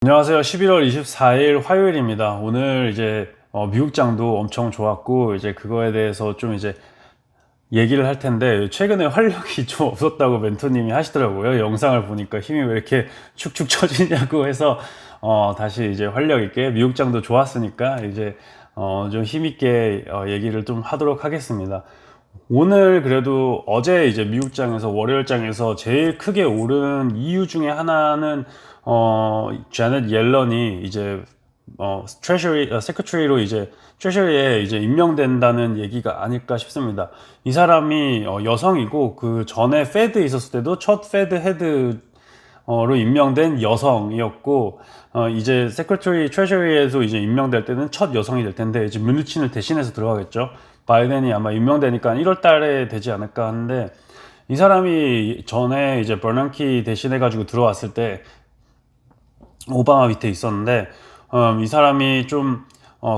안녕하세요. 11월 24일 화요일입니다. 오늘 이제 미국장도 엄청 좋았고 이제 그거에 대해서 좀 이제 얘기를 할 텐데, 최근에 활력이 좀 없었다고 멘토님이 하시더라고요. 영상을 보니까 힘이 왜 이렇게 축축 처지냐고 해서 다시 이제 활력 있게, 미국장도 좋았으니까 이제 좀 힘 있게 얘기를 좀 하도록 하겠습니다. 오늘 그래도 어제 이제 미국장에서, 월요일장에서 제일 크게 오른 이유 중에 하나는 자넷 옐런이 이제 트레셔리 세크레터리로 이제 트레셔리에 이제 임명된다는 얘기가 아닐까 싶습니다. 이 사람이 여성이고, 그 전에 페드에 있었을 때도 첫 페드 헤드로 임명된 여성이었고, 이제 세크레터리 트레셔리에서 이제 임명될 때는 첫 여성이 될 텐데, 이제 뮤누친을 대신해서 들어가겠죠. 바이든이 아마 임명되니까 1월 달에 되지 않을까 하는데, 이 사람이 전에 이제 버넌키 대신해 가지고 들어왔을 때 오바마 밑에 있었는데, 이 사람이 좀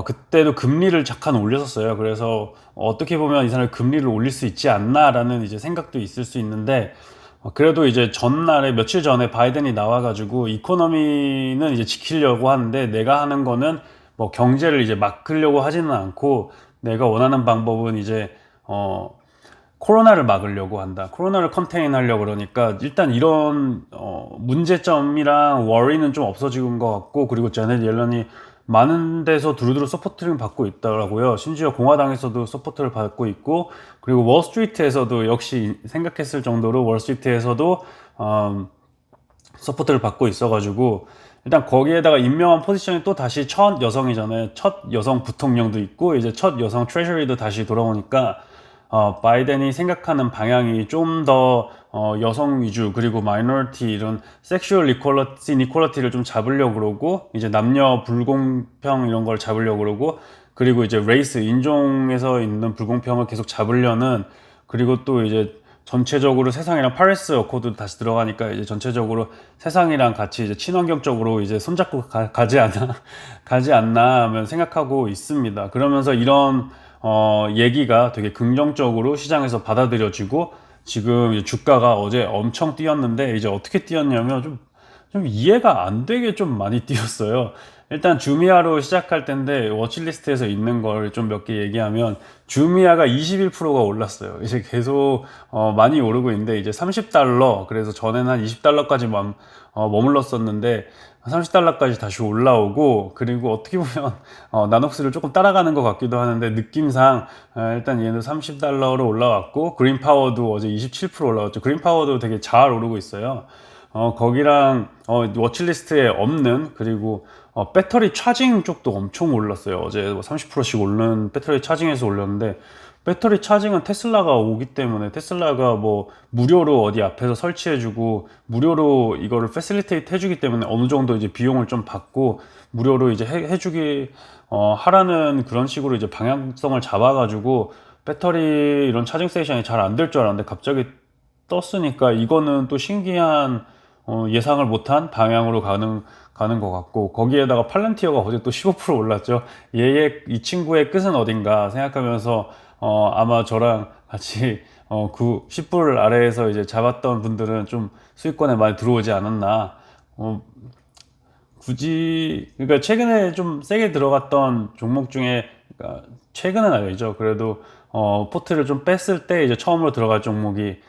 그때도 금리를 잠깐 올렸었어요. 그래서 어떻게 보면 이 사람이 금리를 올릴 수 있지 않나라는 이제 생각도 있을 수 있는데, 그래도 이제 전날에, 며칠 전에 바이든이 나와가지고 이코노미는 이제 지키려고 하는데, 내가 하는 거는 뭐 경제를 이제 막으려고 하지는 않고, 내가 원하는 방법은 이제 코로나를 막으려고 한다. 코로나를 컨테인 하려고 그러니까, 일단 이런 문제점이랑 워리는 좀 없어지는 것 같고, 그리고 자넷 옐런이 많은 데서 두루두루 서포트를 받고 있더라고요. 심지어 공화당에서도 서포트를 받고 있고, 그리고 월스트리트에서도 역시 생각했을 정도로 월스트리트에서도 서포트를 받고 있어가지고, 일단 거기에다가 임명한 포지션이 또 다시 첫 여성이잖아요. 첫 여성 부통령도 있고 이제 첫 여성 트레저리도 다시 돌아오니까, 바이든이 생각하는 방향이 좀 더 여성 위주, 그리고 마이너리티, 이런 섹슈얼 이퀄리티를 좀 잡으려고 그러고, 이제 남녀 불공평 이런 걸 잡으려고 그러고, 그리고 이제 레이스, 인종에서 있는 불공평을 계속 잡으려는, 그리고 또 이제 전체적으로 세상이랑 파리스 어코드 다시 들어가니까, 이제 전체적으로 세상이랑 같이 이제 친환경적으로 이제 손잡고 가지 않나 가지 않나 하면 생각하고 있습니다. 그러면서 이런 얘기가 되게 긍정적으로 시장에서 받아들여지고, 지금 이제 주가가 어제 엄청 뛰었는데, 이제 어떻게 뛰었냐면 좀 이해가 안 되게 좀 많이 뛰었어요. 일단 주미아로 시작할 텐데, 워치리스트에서 있는 걸 좀 몇 개 얘기하면, 주미아가 21%가 올랐어요. 이제 계속 많이 오르고 있는데, 이제 30달러, 그래서 전에는 한 20달러까지 머물렀었는데 30달러까지 다시 올라오고, 그리고 어떻게 보면 나녹스를 조금 따라가는 것 같기도 하는데, 느낌상 일단 얘는 30달러로 올라왔고, 그린파워도 어제 27% 올라왔죠. 그린파워도 되게 잘 오르고 있어요. 거기랑 워치리스트에 없는, 그리고 배터리 차징 쪽도 엄청 올랐어요. 어제 뭐 30%씩 오른 배터리 차징에서 올렸는데, 배터리 차징은 테슬라가 오기 때문에, 테슬라가 뭐 무료로 어디 앞에서 설치해주고 무료로 이거를 패실리테이트 해주기 때문에, 어느 정도 이제 비용을 좀 받고 무료로 이제 해주기 하라는 그런 식으로 이제 방향성을 잡아가지고, 배터리 이런 차징 스테이션이 잘 안 될 줄 알았는데 갑자기 떴으니까, 이거는 또 신기한 예상을 못한 방향으로 가는 것 같고, 거기에다가 팔런티어가 어제 또 15% 올랐죠. 이 친구의 끝은 어딘가 생각하면서, 아마 저랑 같이 그 10불 아래에서 이제 잡았던 분들은 좀 수익권에 많이 들어오지 않았나. 굳이, 그러니까 최근에 좀 세게 들어갔던 종목 중에, 그러니까 최근은 아니죠. 그래도 포트를 좀 뺐을 때 이제 처음으로 들어갈 종목이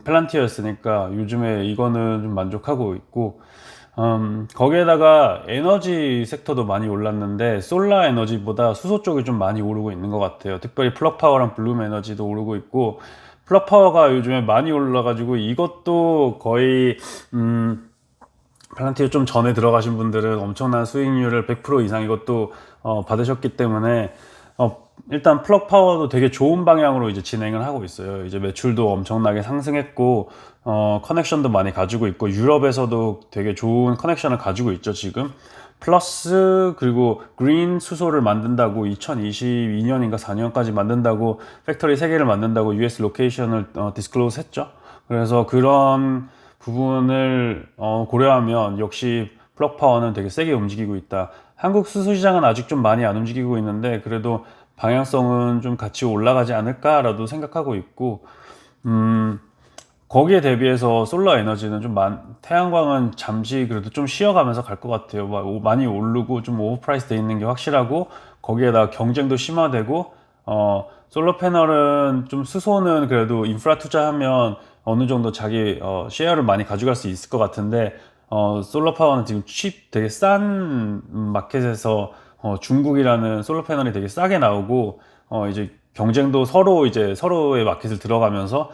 플란티어였으니까, 요즘에 이거는 좀 만족하고 있고, 거기에다가 에너지 섹터도 많이 올랐는데, 솔라 에너지보다 수소 쪽이 좀 많이 오르고 있는 것 같아요. 특별히 플럭 파워랑 블룸 에너지도 오르고 있고, 플럭 파워가 요즘에 많이 올라가지고, 이것도 거의 플란티어 좀 전에 들어가신 분들은 엄청난 수익률을 100% 이상 이것도 받으셨기 때문에, 일단 플럭 파워도 되게 좋은 방향으로 이제 진행을 하고 있어요. 이제 매출도 엄청나게 상승했고, 커넥션도 많이 가지고 있고, 유럽에서도 되게 좋은 커넥션을 가지고 있죠 지금. 플러스, 그리고 그린 수소를 만든다고 2022년인가 4년까지 만든다고, 팩토리 3개를 만든다고 US 로케이션을 디스클로즈 했죠. 그래서 그런 부분을 고려하면 역시 플럭 파워는 되게 세게 움직이고 있다. 한국 수소 시장은 아직 좀 많이 안 움직이고 있는데, 그래도 방향성은 좀 같이 올라가지 않을까라도 생각하고 있고, 거기에 대비해서 솔라 에너지는 좀 태양광은 잠시 그래도 좀 쉬어가면서 갈 것 같아요. 많이 오르고 좀 오버프라이스 돼 있는 게 확실하고, 거기에다가 경쟁도 심화되고, 솔라 패널은 좀 수소는 그래도 인프라 투자하면 어느 정도 자기 쉐어를 많이 가져갈 수 있을 것 같은데, 솔라 파워는 지금 되게 싼 마켓에서 중국이라는 솔라 패널이 되게 싸게 나오고, 이제 경쟁도 이제 서로의 마켓을 들어가면서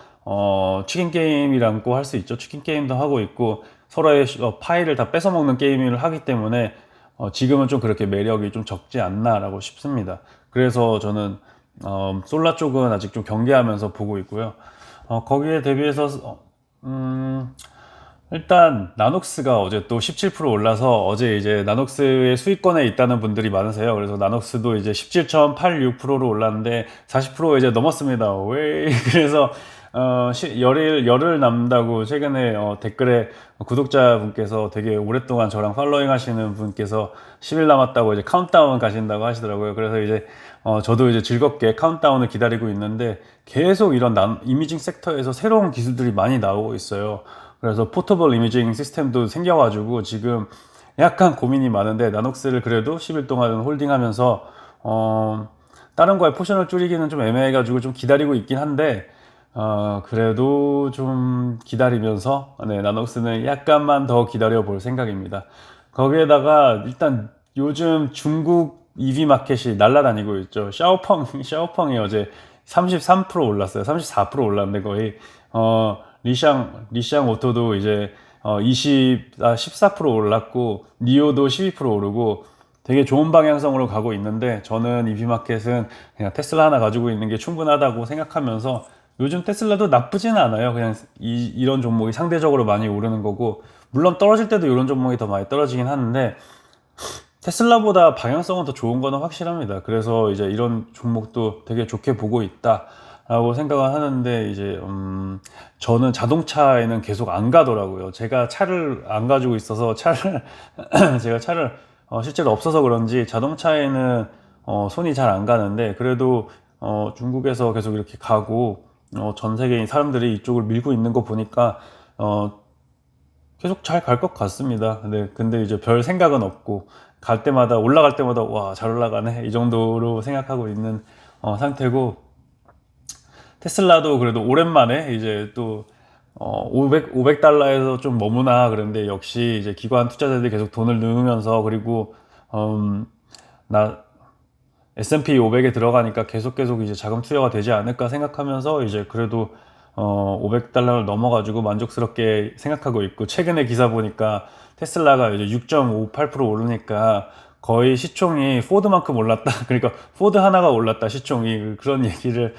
치킨 게임이라고 할 수 있죠. 치킨 게임도 하고 있고, 서로의 파일을 다 뺏어 먹는 게임을 하기 때문에 지금은 좀 그렇게 매력이 좀 적지 않나라고 싶습니다. 그래서 저는 솔라 쪽은 아직 좀 경계하면서 보고 있고요. 거기에 대비해서 일단 나녹스가 어제 또 17% 올라서, 어제 이제 나녹스의 수익권에 있다는 분들이 많으세요. 그래서 나녹스도 이제 17.86%로 올랐는데 40% 이제 넘었습니다. 왜? 그래서 열흘 남다고 최근에 댓글에 구독자분께서, 되게 오랫동안 저랑 팔로잉 하시는 분께서 10일 남았다고 이제 카운트다운 가신다고 하시더라고요. 그래서 이제 저도 이제 즐겁게 카운트다운을 기다리고 있는데, 계속 이런 이미징 섹터에서 새로운 기술들이 많이 나오고 있어요. 그래서 포터블 이미징 시스템도 생겨가지고 지금 약간 고민이 많은데, 나녹스를 그래도 10일 동안 홀딩하면서 다른 거에 포션을 줄이기는 좀 애매해가지고 좀 기다리고 있긴 한데, 그래도 좀 기다리면서, 네, 나녹스는 약간만 더 기다려 볼 생각입니다. 거기에다가 일단 요즘 중국 EV 마켓이 날아다니고 있죠. 샤오펑이 어제 33% 올랐어요. 34% 올랐는데, 거의 리샹 오토도 이제 14% 올랐고, 니오도 12% 오르고, 되게 좋은 방향성으로 가고 있는데, 저는 EV 마켓은 그냥 테슬라 하나 가지고 있는 게 충분하다고 생각하면서, 요즘 테슬라도 나쁘지는 않아요. 그냥 이런 종목이 상대적으로 많이 오르는 거고, 물론 떨어질 때도 이런 종목이 더 많이 떨어지긴 하는데, 테슬라보다 방향성은 더 좋은 거는 확실합니다. 그래서 이제 이런 종목도 되게 좋게 보고 있다라고 생각을 하는데, 이제 저는 자동차에는 계속 안 가더라고요. 제가 차를 안 가지고 있어서 제가 차를 실제로 없어서 그런지 자동차에는 손이 잘 안 가는데, 그래도 중국에서 계속 이렇게 가고 전 세계인 사람들이 이쪽을 밀고 있는 거 보니까 계속 잘 갈 것 같습니다. 근데 이제 별 생각은 없고, 올라갈 때마다 와, 잘 올라가네, 이 정도로 생각하고 있는 상태고, 테슬라도 그래도 오랜만에 이제 또 500달러에서 좀 머무나, 그런데 역시 이제 기관 투자자들이 계속 돈을 넣으면서, 그리고 나 S&P 500에 들어가니까 계속 이제 자금 투여가 되지 않을까 생각하면서, 이제 그래도 500달러를 넘어가지고 만족스럽게 생각하고 있고, 최근에 기사 보니까 테슬라가 이제 6.58% 오르니까 거의 시총이 포드만큼 올랐다. 그러니까 포드 하나가 올랐다, 시총이. 그런 얘기를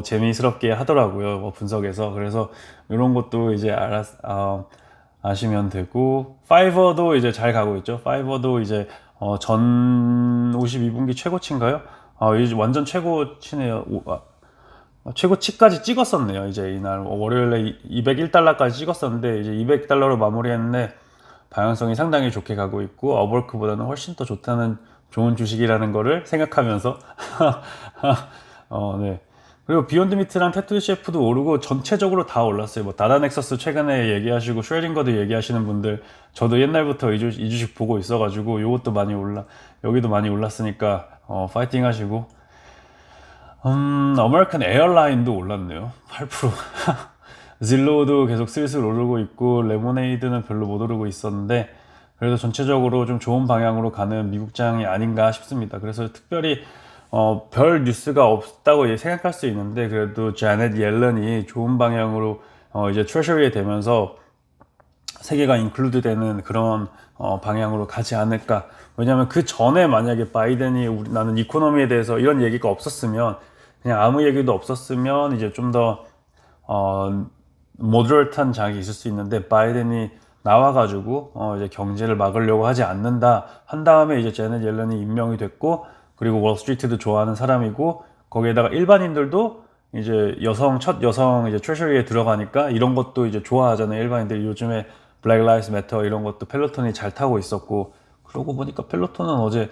재미스럽게 하더라고요, 분석에서. 그래서 이런 것도 이제 아시면 되고, 파이버도 이제 잘 가고 있죠. 파이버도 이제 전 52분기 최고치인가요? 이제 완전 최고치네요. 최고치까지 찍었었네요. 이제 이날 월요일에 201달러까지 찍었었는데, 이제 200달러로 마무리했는데, 방향성이 상당히 좋게 가고 있고, 업워크보다는 훨씬 더 좋은 주식이라는 거를 생각하면서 네. 그리고 비욘드 미트랑 테투 셰프도 오르고, 전체적으로 다 올랐어요. 뭐 다다 넥서스 최근에 얘기하시고, 슈레딩거도 얘기하시는 분들, 저도 옛날부터 이 주식 보고 있어가지고, 요것도 많이 여기도 많이 올랐으니까 파이팅 하시고, 아메리칸 에어라인도 올랐네요. 8%. 질로도 계속 슬슬 오르고 있고, 레모네이드는 별로 못 오르고 있었는데, 그래도 전체적으로 좀 좋은 방향으로 가는 미국장이 아닌가 싶습니다. 그래서 특별히 별 뉴스가 없다고 생각할 수 있는데, 그래도 자넷 옐런이 좋은 방향으로 이제 트레셔리에 되면서 세계가 인클루드 되는 그런 방향으로 가지 않을까. 왜냐하면 그 전에 만약에 바이든이 나는 이코노미에 대해서 이런 얘기가 없었으면, 그냥 아무 얘기도 없었으면 이제 좀 더 모더레이트한 장이 있을 수 있는데, 바이든이 나와가지고 이제 경제를 막으려고 하지 않는다 한 다음에, 이제 제넷 옐런이 임명이 됐고, 그리고 월스트리트도 좋아하는 사람이고, 거기에다가 일반인들도 이제 첫 여성 이제 트레셔리에 들어가니까 이런 것도 이제 좋아하잖아요. 일반인들이 요즘에 블랙 라이브스 매터 이런 것도 펠로톤이 잘 타고 있었고, 그러고 보니까 펠로톤은 어제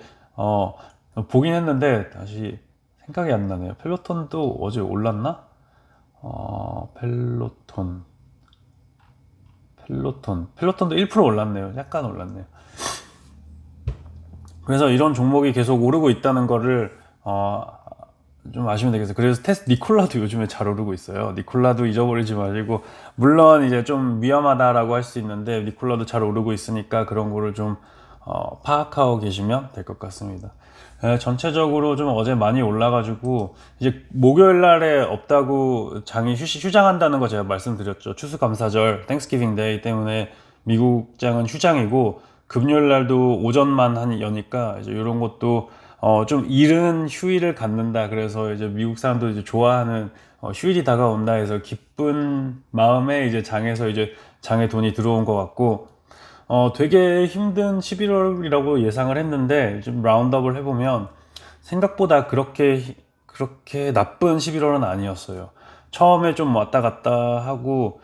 보긴 했는데 다시 생각이 안 나네요. 펠로톤도 어제 올랐나? 펠로톤 펠로톤도 1% 올랐네요. 약간 올랐네요. 그래서 이런 종목이 계속 오르고 있다는 거를 좀 아시면 되겠어요. 그래서 니콜라도 요즘에 잘 오르고 있어요. 니콜라도 잊어버리지 마시고, 물론 이제 좀 위험하다라고 할 수 있는데 니콜라도 잘 오르고 있으니까 그런 거를 좀 파악하고 계시면 될 것 같습니다. 전체적으로 좀 어제 많이 올라가지고 이제 목요일 날에 없다고 장이 휴장한다는 거 제가 말씀드렸죠. 추수감사절 땡스기빙 데이 때문에 미국 장은 휴장이고, 금요일 날도 오전만 여니까 이제 이런 것도 좀 이른 휴일을 갖는다. 그래서 이제 미국 사람도 이제 좋아하는 휴일이 다가온다 해서 기쁜 마음에 이제 장에서 이제 장에 돈이 들어온 것 같고, 되게 힘든 11월이라고 예상을 했는데 좀 라운드업을 해보면 생각보다 그렇게 나쁜 11월은 아니었어요. 처음에 좀 왔다 갔다 하고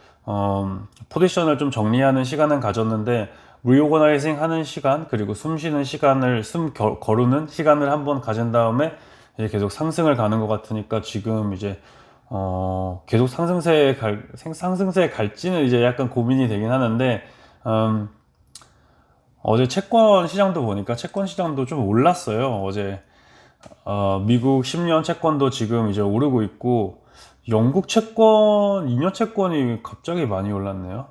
포지션을 좀 정리하는 시간은 가졌는데, 리오거나이징 하는 시간, 그리고 숨 쉬는 시간을, 거르는 시간을 한번 가진 다음에 이제 계속 상승을 가는 것 같으니까 지금 이제 계속 상승세에 갈지는 이제 약간 고민이 되긴 하는데, 어제 채권 시장도 보니까 채권 시장도 좀 올랐어요. 어제 미국 10년 채권도 지금 이제 오르고 있고, 영국 채권 2년 채권이 갑자기 많이 올랐네요.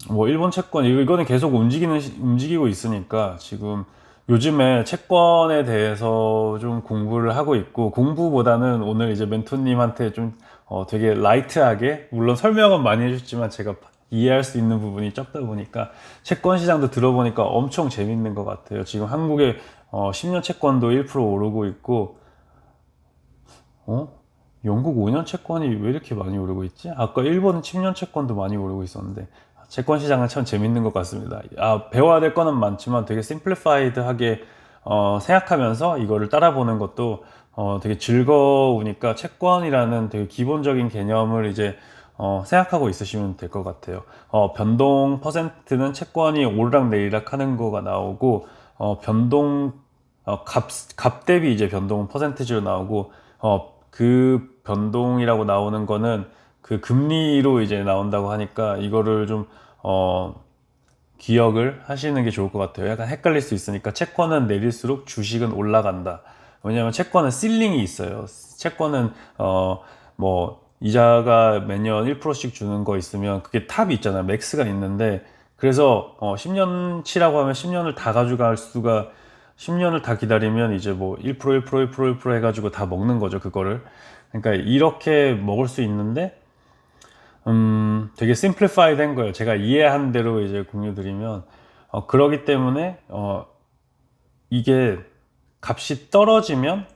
뭐 일본 채권 이거는 계속 움직이고 있으니까 지금 요즘에 채권에 대해서 좀 공부를 하고 있고, 공부보다는 오늘 이제 멘토님한테 좀 되게 라이트하게, 물론 설명은 많이 해줬지만 제가 이해할 수 있는 부분이 적다 보니까 채권 시장도 들어보니까 엄청 재밌는 것 같아요. 지금 한국의 10년 채권도 1% 오르고 있고, 어? 영국 5년 채권이 왜 이렇게 많이 오르고 있지? 아까 일본 10년 채권도 많이 오르고 있었는데, 채권 시장은 참 재밌는 것 같습니다. 배워야 될 거는 많지만 되게 심플리파이드하게 생각하면서 이거를 따라보는 것도 되게 즐거우니까, 채권이라는 되게 기본적인 개념을 이제 생각하고 있으시면 될 것 같아요. 변동 퍼센트는 채권이 오르락 내리락 하는 거가 나오고, 변동 값 대비 이제 변동 퍼센티지로 나오고, 그 변동이라고 나오는 거는 그 금리로 이제 나온다고 하니까 이거를 좀 기억을 하시는 게 좋을 것 같아요. 약간 헷갈릴 수 있으니까, 채권은 내릴수록 주식은 올라간다. 왜냐하면 채권은 실링이 있어요. 채권은 뭐 이자가 매년 1%씩 주는 거 있으면 그게 탑이 있잖아요. 맥스가 있는데, 그래서 10년치라고 하면 10년을 다 가져갈 수가, 10년을 다 기다리면 이제 뭐 1%, 1%, 1%, 1% 해가지고 다 먹는 거죠, 그거를. 그러니까 이렇게 먹을 수 있는데, 되게 심플리파이 된 거예요. 제가 이해한 대로 이제 공유드리면, 그러기 때문에, 이게 값이 떨어지면,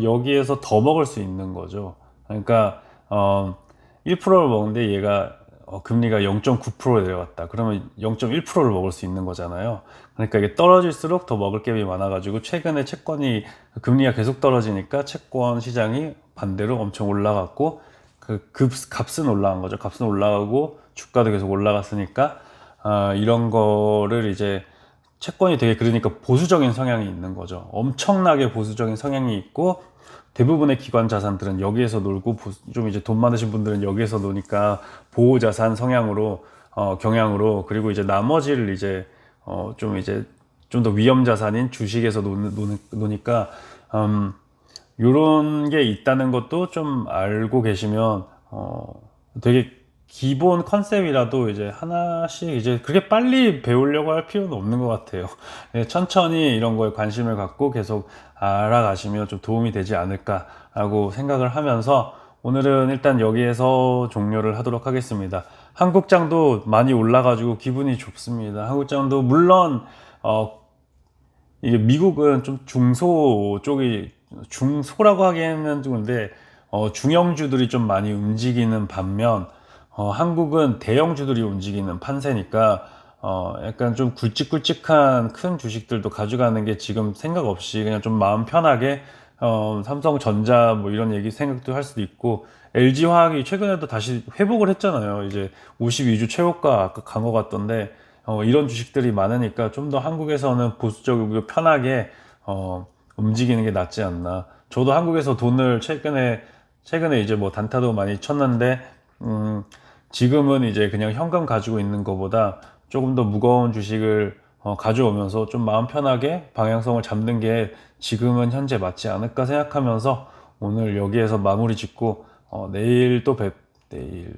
여기에서 더 먹을 수 있는 거죠. 그러니까, 1%를 먹는데 얘가, 금리가 0.9% 내려갔다. 그러면 0.1%를 먹을 수 있는 거잖아요. 그러니까 이게 떨어질수록 더 먹을 게 많아가지고, 최근에 금리가 계속 떨어지니까 채권 시장이 반대로 엄청 올라갔고, 값은 올라간 거죠. 값은 올라가고 주가도 계속 올라갔으니까, 이런 거를 이제 채권이 되게, 그러니까 보수적인 성향이 있는 거죠. 엄청나게 보수적인 성향이 있고, 대부분의 기관 자산들은 여기에서 놀고, 좀 이제 돈 많으신 분들은 여기에서 노니까 보호 자산 성향으로, 경향으로, 그리고 이제 나머지를 이제 좀 이제 좀 더 위험 자산인 주식에서 노니까, 요런 게 있다는 것도 좀 알고 계시면 되게 기본 컨셉이라도 이제 하나씩 이제 그렇게 빨리 배우려고 할 필요는 없는 것 같아요. 예, 천천히 이런 거에 관심을 갖고 계속 알아가시면 좀 도움이 되지 않을까라고 생각을 하면서, 오늘은 일단 여기에서 종료를 하도록 하겠습니다. 한국장도 많이 올라가지고 기분이 좋습니다. 한국장도 물론 이게 미국은 좀 중소 쪽이, 중소라고 하기에는 좀 근데 중형주들이 좀 많이 움직이는 반면, 한국은 대형주들이 움직이는 판세니까 약간 좀 굵직굵직한 큰 주식들도 가져가는 게 지금 생각 없이 그냥 좀 마음 편하게, 삼성전자 뭐 이런 생각도 할 수도 있고, LG화학이 최근에도 다시 회복을 했잖아요. 이제 52주 최고가 아까 간 것 같던데, 이런 주식들이 많으니까 좀 더 한국에서는 보수적이고 편하게 움직이는 게 낫지 않나. 저도 한국에서 돈을 최근에 이제 뭐 단타도 많이 쳤는데, 지금은 이제 그냥 현금 가지고 있는 것보다 조금 더 무거운 주식을 가져오면서 좀 마음 편하게 방향성을 잡는 게 지금은 현재 맞지 않을까 생각하면서 오늘 여기에서 마무리 짓고 내일 또 내일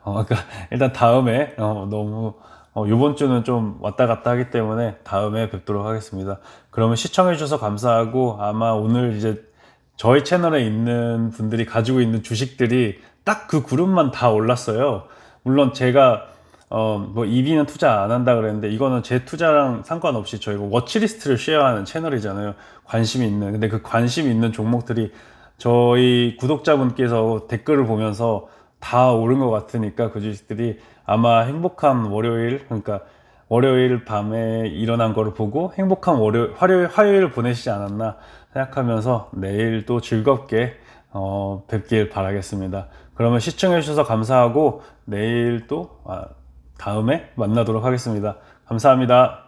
그러니까 일단 다음에 너무 이번 주는 좀 왔다 갔다 하기 때문에 다음에 뵙도록 하겠습니다. 그러면 시청해 주셔서 감사하고 아마 오늘 이제 저희 채널에 있는 분들이 가지고 있는 주식들이 딱 그 그룹만 다 올랐어요. 물론 제가 뭐 EB는 투자 안 한다 그랬는데 이거는 제 투자랑 상관없이 저희가 워치리스트를 쉐어하는 채널이잖아요. 관심이 있는. 근데 그 관심 있는 종목들이 저희 구독자분께서 댓글을 보면서 다 오른 것 같으니까 그 주식들이 아마 행복한 월요일, 그러니까 월요일 밤에 일어난 거를 보고 행복한 화요일 보내시지 않았나 생각하면서 내일도 즐겁게 뵙길 바라겠습니다. 그러면 시청해 주셔서 감사하고 내일 또 다음에 만나도록 하겠습니다. 감사합니다.